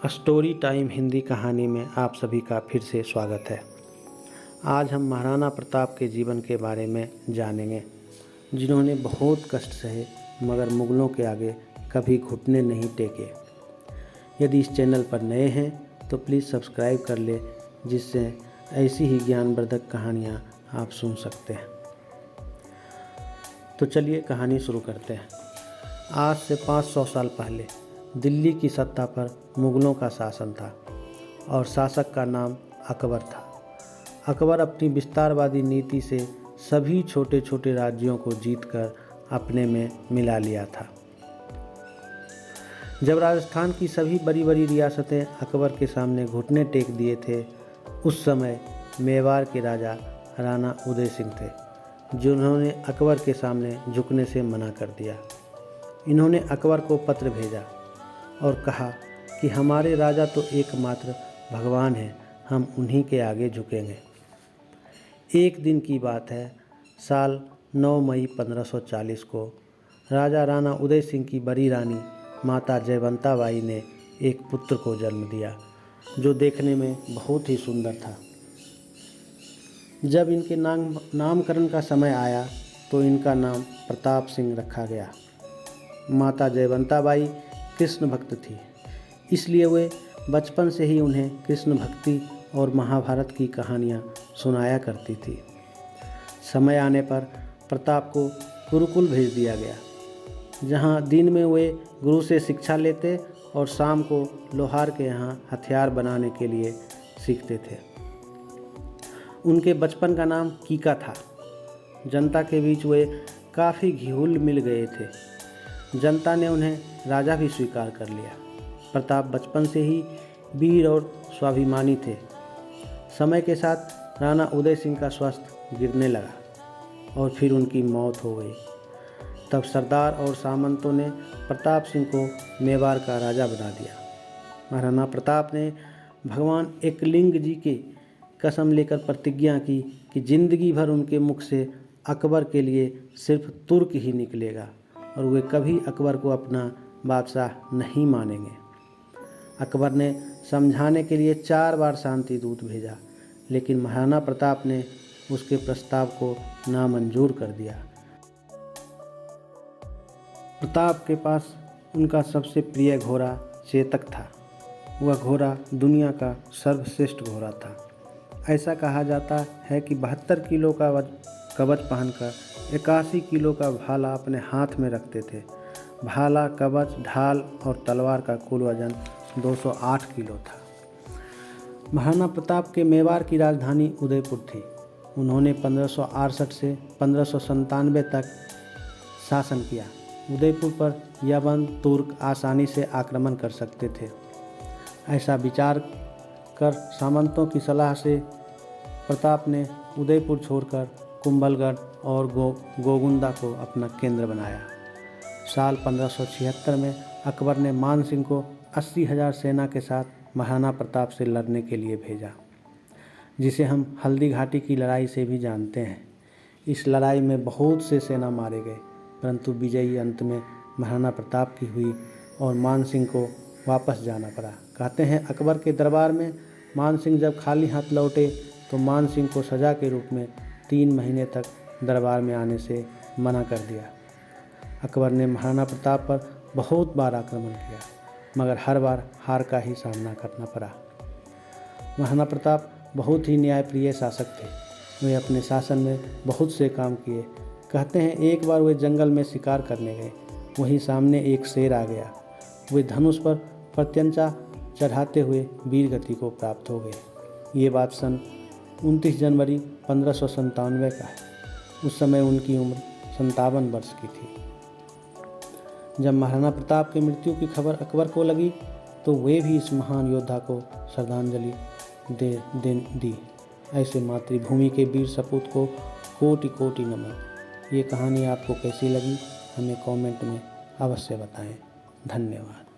Story time Hindi कहानी में आप सभी का फिर से स्वागत है। आज हम महाराणा प्रताप के जीवन के बारे में जानेंगे, जिन्होंने बहुत कष्ट सहे मगर मुगलों के आगे कभी घुटने नहीं टेके। यदि इस चैनल पर नए हैं तो प्लीज़ सब्सक्राइब कर ले, जिससे ऐसी ही ज्ञानवर्धक कहानियाँ आप सुन सकते हैं। तो चलिए कहानी शुरू करते हैं। आज से 500 साल पहले दिल्ली की सत्ता पर मुग़लों का शासन था और शासक का नाम अकबर था। अकबर अपनी विस्तारवादी नीति से सभी छोटे छोटे राज्यों को जीतकर अपने में मिला लिया था। जब राजस्थान की सभी बड़ी बड़ी रियासतें अकबर के सामने घुटने टेक दिए थे, उस समय मेवाड़ के राजा राणा उदय सिंह थे, जिन्होंने अकबर के सामने झुकने से मना कर दिया। इन्होंने अकबर को पत्र भेजा और कहा कि हमारे राजा तो एकमात्र भगवान हैं, हम उन्हीं के आगे झुकेंगे। एक दिन की बात है, साल 9 मई 1540 को राजा राणा उदय सिंह की बड़ी रानी माता जयवंता बाई ने एक पुत्र को जन्म दिया, जो देखने में बहुत ही सुंदर था। जब इनके नामकरण का समय आया तो इनका नाम प्रताप सिंह रखा गया। माता जयवंता बाई कृष्ण भक्त थी, इसलिए वे बचपन से ही उन्हें कृष्ण भक्ति और महाभारत की कहानियाँ सुनाया करती थी। समय आने पर प्रताप को गुरुकुल भेज दिया गया, जहाँ दिन में वे गुरु से शिक्षा लेते और शाम को लोहार के यहाँ हथियार बनाने के लिए सीखते थे। उनके बचपन का नाम कीका था। जनता के बीच वे काफ़ी घुल मिल गए थे। जनता ने उन्हें राजा भी स्वीकार कर लिया। प्रताप बचपन से ही वीर और स्वाभिमानी थे। समय के साथ राणा उदय सिंह का स्वास्थ्य गिरने लगा और फिर उनकी मौत हो गई। तब सरदार और सामंतों ने प्रताप सिंह को मेवाड़ का राजा बना दिया। महाराणा प्रताप ने भगवान एकलिंग जी की कसम लेकर प्रतिज्ञा की कि जिंदगी भर उनके मुख से अकबर के लिए सिर्फ तुर्क ही निकलेगा और वे कभी अकबर को अपना बादशाह नहीं मानेंगे। अकबर ने समझाने के लिए 4 बार शांति दूत भेजा, लेकिन महाराणा प्रताप ने उसके प्रस्ताव को नामंजूर कर दिया। प्रताप के पास उनका सबसे प्रिय घोड़ा चेतक था। वह घोड़ा दुनिया का सर्वश्रेष्ठ घोड़ा था। ऐसा कहा जाता है कि 72 किलो का कवच पहनकर 81 किलो का भाला अपने हाथ में रखते थे। भाला, कवच, ढाल और तलवार का कुल वजन 208 किलो था। महाराणा प्रताप के मेवाड़ की राजधानी उदयपुर थी। उन्होंने 1568 से 1597 तक शासन किया। उदयपुर पर यवन तुर्क आसानी से आक्रमण कर सकते थे। ऐसा विचार कर सामंतों की सलाह से प्रताप ने उदयपुर छोड़कर कुंभलगढ़ और गोगुंदा को अपना केंद्र बनाया। साल 1576 में अकबर ने मान सिंह को 80,000 सेना के साथ महाराणा प्रताप से लड़ने के लिए भेजा, जिसे हम हल्दी घाटी की लड़ाई से भी जानते हैं। इस लड़ाई में बहुत से सेना मारे गए, परंतु विजयी अंत में महाराणा प्रताप की हुई और मान सिंह को वापस जाना पड़ा। कहते हैं अकबर के दरबार में मान सिंह जब खाली हाथ लौटे तो मान सिंह को सज़ा के रूप में 3 महीने तक दरबार में आने से मना कर दिया। अकबर ने महाराणा प्रताप पर बहुत बार आक्रमण किया, मगर हर बार हार का ही सामना करना पड़ा। महाराणा प्रताप बहुत ही न्यायप्रिय शासक थे। वे अपने शासन में बहुत से काम किए। कहते हैं एक बार वे जंगल में शिकार करने गए, वहीं सामने एक शेर आ गया। वे धनुष पर प्रत्यंचा चढ़ाते हुए वीर गति को प्राप्त हो गए। ये बात सन 29 जनवरी 1597 का है। उस समय उनकी उम्र 57 वर्ष की थी। जब महाराणा प्रताप की मृत्यु की खबर अकबर को लगी तो वे भी इस महान योद्धा को श्रद्धांजलि दी। ऐसे मातृभूमि के वीर सपूत को कोटि कोटि नमन। ये कहानी आपको कैसी लगी हमें कमेंट में अवश्य बताएं। धन्यवाद।